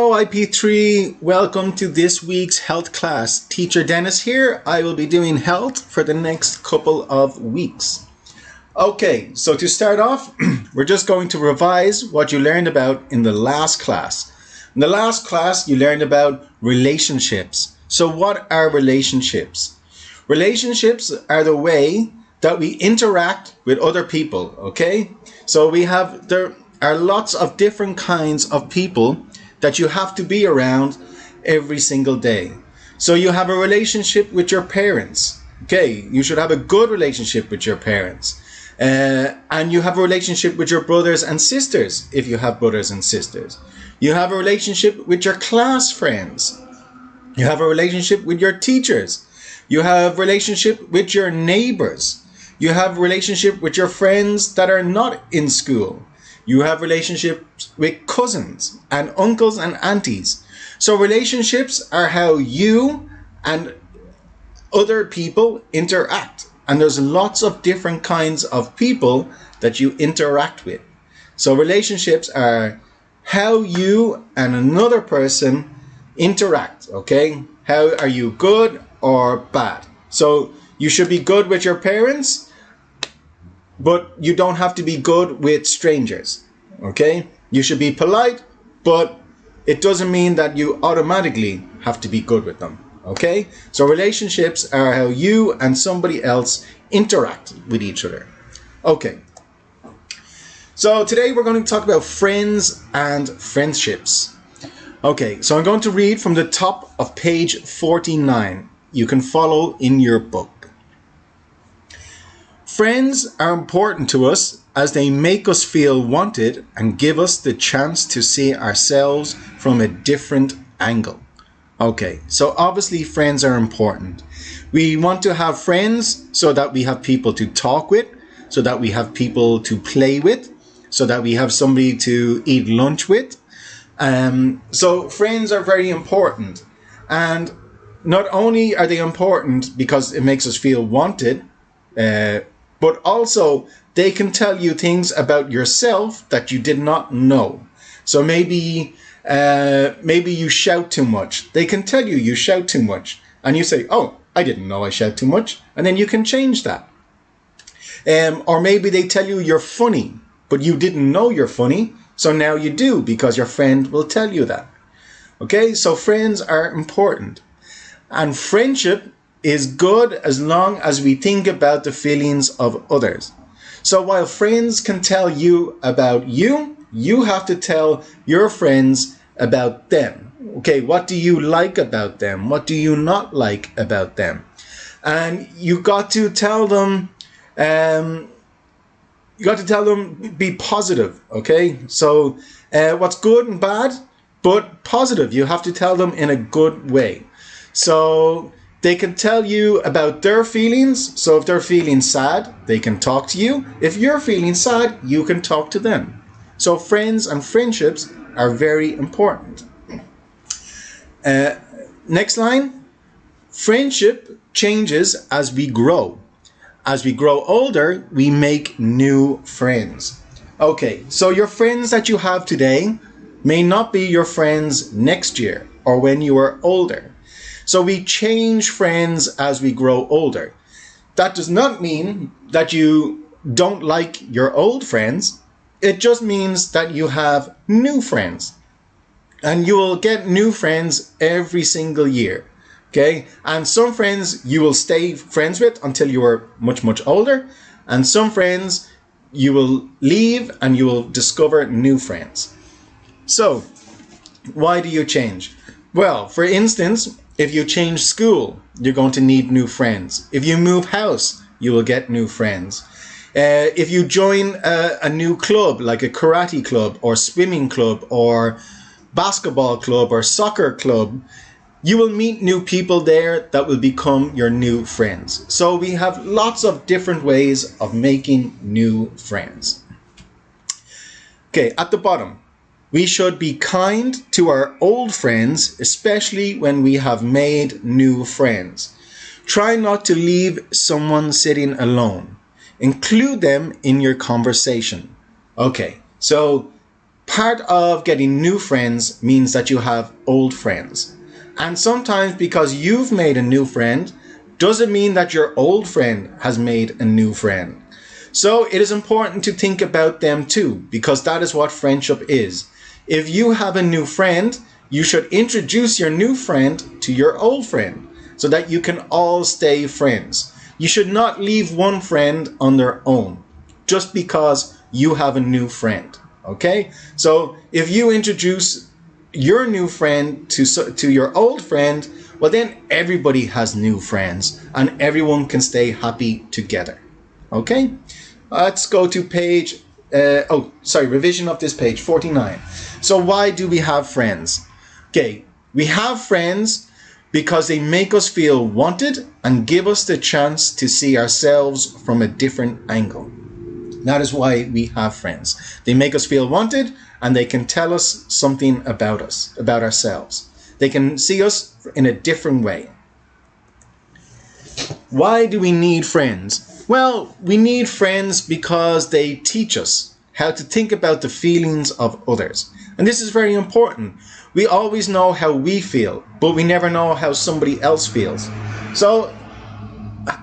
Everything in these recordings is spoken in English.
Hello IP3, welcome to this week's health class. Teacher Dennis here. I will be doing health for the next couple of weeks. Okay, so to start off, we're just going to revise what you learned about in the last class. In the last class, you learned about relationships. So what are relationships? Relationships are the way that we interact with other people, okay? So there are lots of different kinds of people that you have to be around every single day. So you have a relationship with your parents. Okay, you should have a good relationship with your parents. And you have a relationship with your brothers and sisters, if you have brothers and sisters. You have a relationship with your class friends. You have a relationship with your teachers. You have a relationship with your neighbors. You have a relationship with your friends that are not in school. You have relationships with cousins and uncles and aunties. So relationships are how you and other people interact. And there's lots of different kinds of people that you interact with. So relationships are how you and another person interact, okay? How are you good or bad? So you should be good with your parents, but you don't have to be good with strangers, okay? You should be polite, but it doesn't mean that you automatically have to be good with them, okay? So relationships are how you and somebody else interact with each other. Okay. So today we're going to talk about friends and friendships. Okay, so I'm going to read from the top of page 49. You can follow in your book. Friends are important to us as they make us feel wanted and give us the chance to see ourselves from a different angle. Okay, so obviously friends are important. We want to have friends so that we have people to talk with, so that we have people to play with, so that we have somebody to eat lunch with. So friends are very important. And not only are they important because it makes us feel wanted, but also they can tell you things about yourself that you did not know. So maybe you shout too much. They can tell you shout too much. And you say, oh, I didn't know I shout too much. And then you can change that. Or maybe they tell you you're funny, but you didn't know you're funny. So now you do because your friend will tell you that. Okay, so friends are important. And friendship is good as long as we think about the feelings of others. So while friends can tell you about you, you have to tell your friends about them. Okay, what do you like about them? What do you not like about them? And you got to tell them, be positive, okay? So what's good and bad, but positive. You have to tell them in a good way. So they can tell you about their feelings. So if they're feeling sad, they can talk to you. If you're feeling sad, you can talk to them. So friends and friendships are very important. Next line. Friendship changes as we grow. As we grow older, we make new friends. Okay, so your friends that you have today may not be your friends next year or when you are older. So we change friends as we grow older. That does not mean that you don't like your old friends. It just means that you have new friends. And you will get new friends every single year. Okay? And some friends you will stay friends with until you are much, much older. And some friends you will leave and you will discover new friends. So, why do you change? Well, for instance, if you change school, you're going to need new friends. If you move house, you will get new friends. If you join a new club, like a karate club or swimming club or basketball club or soccer club, you will meet new people there that will become your new friends. So we have lots of different ways of making new friends. Okay, at the bottom. We should be kind to our old friends, especially when we have made new friends. Try not to leave someone sitting alone. Include them in your conversation. Okay, so Part of getting new friends means that you have old friends. And sometimes because you've made a new friend, doesn't mean that your old friend has made a new friend. So it is important to think about them too, because that is what friendship is. If you have a new friend, you should introduce your new friend to your old friend so that you can all stay friends. You should not leave one friend on their own just because you have a new friend. Okay? So if you introduce your new friend to your old friend, well then everybody has new friends and everyone can stay happy together. Okay? Let's go to page, revision of this page, 49. So why do we have friends? Okay, we have friends because they make us feel wanted and give us the chance to see ourselves from a different angle. That is why we have friends. They make us feel wanted and they can tell us something about us, about ourselves. They can see us in a different way. Why do we need friends? Well, we need friends because they teach us how to think about the feelings of others. And this is very important. We always know how we feel, but we never know how somebody else feels. So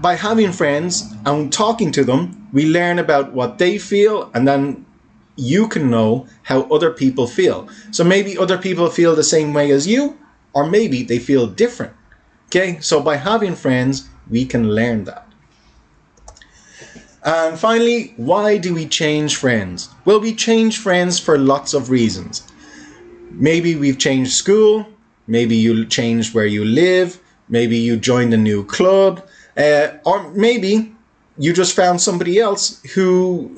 by having friends and talking to them, we learn about what they feel, and then you can know how other people feel. So maybe other people feel the same way as you, or maybe they feel different. Okay, so by having friends, we can learn that. And finally, why do we change friends? Well, we change friends for lots of reasons. Maybe we've changed school, maybe you changed where you live, maybe you joined a new club, or maybe you just found somebody else who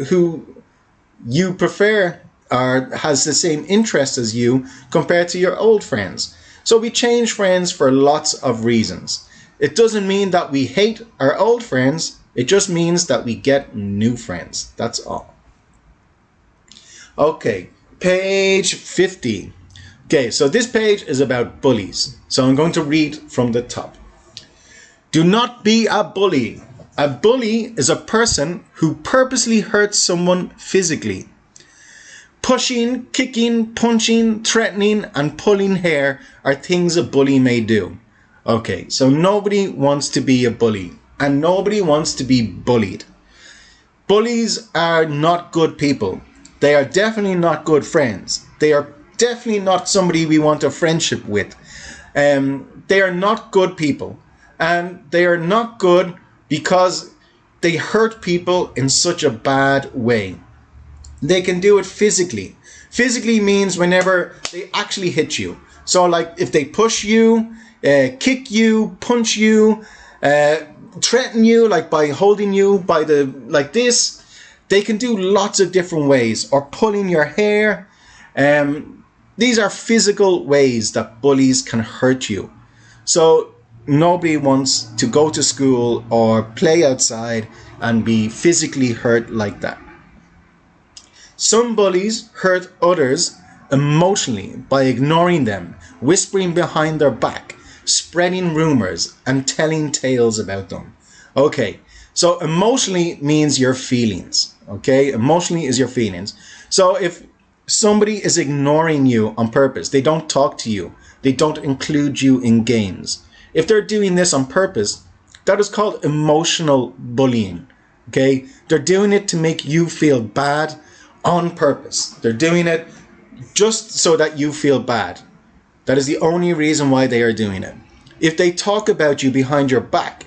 you prefer or has the same interests as you compared to your old friends. So we change friends for lots of reasons. It doesn't mean that we hate our old friends, it just means that we get new friends. That's all. Okay, page 50. Okay, so this page is about bullies. So I'm going to read from the top. Do not be a bully. A bully is a person who purposely hurts someone physically. Pushing, kicking, punching, threatening, and pulling hair are things a bully may do. Okay, so nobody wants to be a bully, and nobody wants to be bullied. Bullies are not good people. They are definitely not good friends. They are definitely not somebody we want a friendship with. They are not good people. And they are not good because they hurt people in such a bad way. They can do it physically. Physically means whenever they actually hit you. So like if they push you, kick you, punch you, threaten you, like by holding you by like this, they can do lots of different ways, or pulling your hair. These are physical ways that bullies can hurt you. So nobody wants to go to school or play outside and be physically hurt like that. Some bullies hurt others emotionally by ignoring them, whispering behind their back, spreading rumors, and telling tales about them. Okay, so emotionally means your feelings. Okay, emotionally is your feelings. So if somebody is ignoring you on purpose, they don't talk to you, they don't include you in games. If they're doing this on purpose, that is called emotional bullying. Okay, they're doing it to make you feel bad on purpose. They're doing it just so that you feel bad. That is the only reason why they are doing it. If they talk about you behind your back,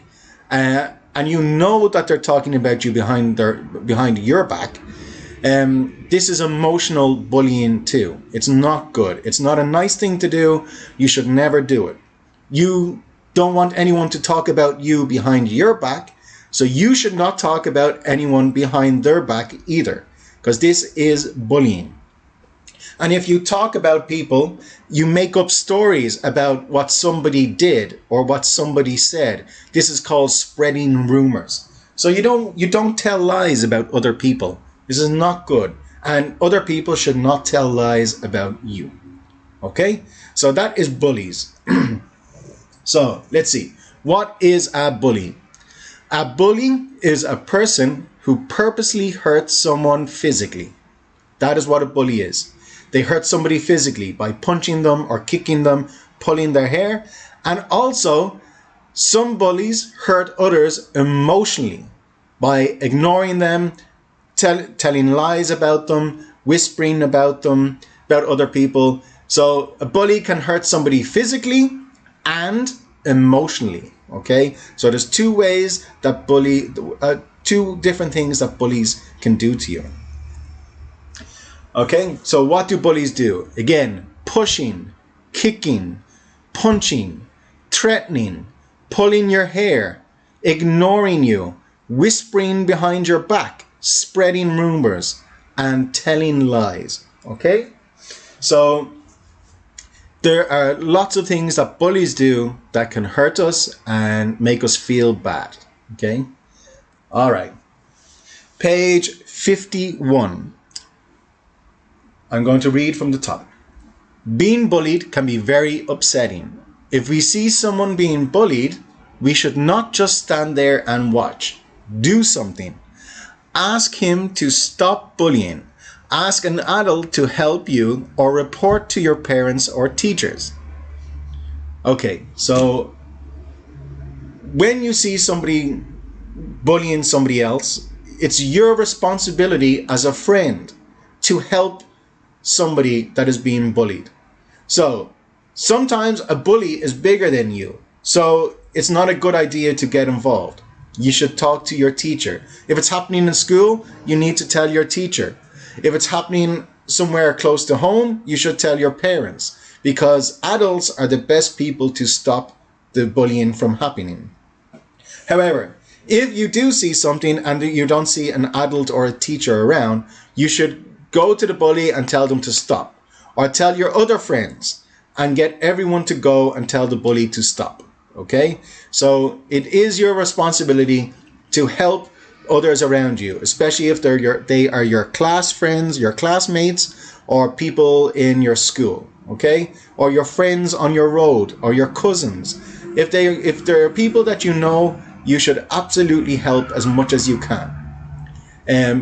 and you know that they're talking about you behind your back, this is emotional bullying too. It's not good. It's not a nice thing to do. You should never do it. You don't want anyone to talk about you behind your back, so you should not talk about anyone behind their back either, because this is bullying. And if you talk about people, you make up stories about what somebody did or what somebody said. This is called spreading rumors. So you don't tell lies about other people. This is not good. And other people should not tell lies about you. Okay? So that is bullies. So let's see. What is a bully? A bully is a person who purposely hurts someone physically. That is what a bully is. they hurt somebody physically by punching them or kicking them, pulling their hair. And also, some bullies hurt others emotionally by ignoring them, telling lies about them, whispering about them, about other people. So a bully can hurt somebody physically and emotionally. Okay, so there's two ways that two different things that bullies can do to you. Okay, so what do bullies do? Again, pushing, kicking, punching, threatening, pulling your hair, ignoring you, whispering behind your back, spreading rumors, and telling lies. Okay, so there are lots of things that bullies do that can hurt us and make us feel bad. Okay, all right, page 51. I'm going to read from the top. Being bullied can be very upsetting. If we see someone being bullied, we should not just stand there and watch. Do something. Ask him to stop bullying. Ask an adult to help you or report to your parents or teachers. Okay, so when you see somebody bullying somebody else, it's your responsibility as a friend to help somebody that is being bullied. So sometimes a bully is bigger than you, so it's not a good idea to get involved. You should talk to your teacher. If it's happening in school, you need to tell your teacher. If it's happening somewhere close to home, you should tell your parents, because adults are the best people to stop the bullying from happening. However, if you do see something and you don't see an adult or a teacher around, you should go to the bully and tell them to stop, or tell your other friends and get everyone to go and tell the bully to stop. Okay, so it is your responsibility to help others around you, especially if they are your class friends, your classmates, or people in your school. Okay, or your friends on your road, or your cousins. If there are people that you know, you should absolutely help as much as you can.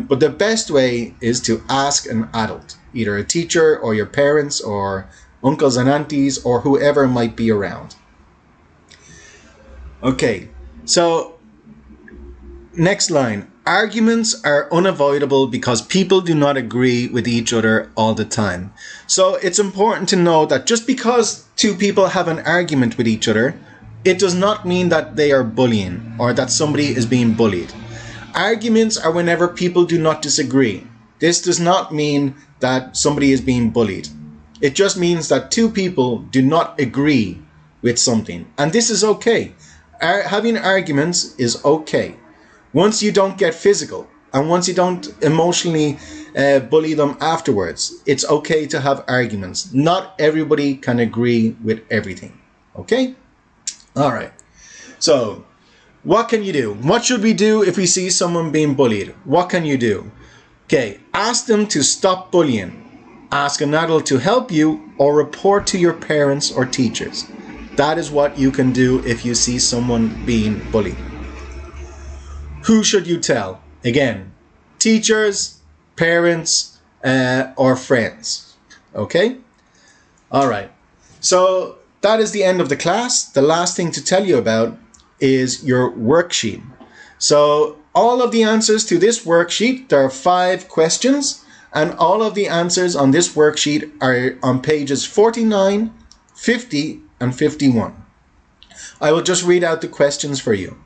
But the best way is to ask an adult, either a teacher or your parents or uncles and aunties or whoever might be around. Okay, so next line. Arguments are unavoidable because people do not agree with each other all the time. So it's important to know that just because two people have an argument with each other, it does not mean that they are bullying or that somebody is being bullied. Arguments are whenever people do not disagree. This does not mean that somebody is being bullied. It just means that two people do not agree with something. And this is okay. Having arguments is okay. Once you don't get physical and once you don't emotionally bully them afterwards, it's okay to have arguments. Not everybody can agree with everything. Okay? All right. So, what can you do? What should we do if we see someone being bullied? What can you do? Okay, ask them to stop bullying. Ask an adult to help you or report to your parents or teachers. That is what you can do if you see someone being bullied. Who should you tell? Again, teachers, parents, or friends. Okay? All right. So that is the end of the class. The last thing to tell you about is your worksheet. So all of the answers to this worksheet, there are 5 questions, and all of the answers on this worksheet are on pages 49, 50, and 51. I will just read out the questions for you.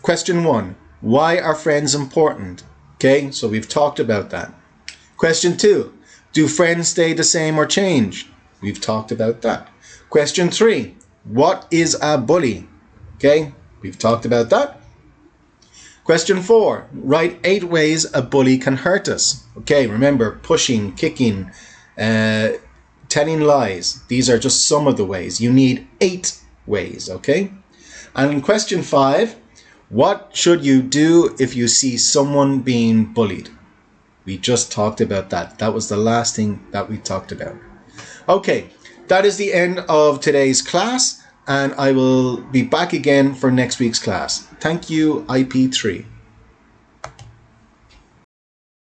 Question 1, why are friends important? Okay, so we've talked about that. Question 2, do friends stay the same or change? We've talked about that. Question 3, what is a bully? Okay, we've talked about that. Question 4, write 8 ways a bully can hurt us. Okay, remember, pushing, kicking, telling lies. These are just some of the ways. You need 8 ways, okay? And question 5, what should you do if you see someone being bullied? We just talked about that. That was the last thing that we talked about. Okay, that is the end of today's class, and I will be back again for next week's class. Thank you, IP3.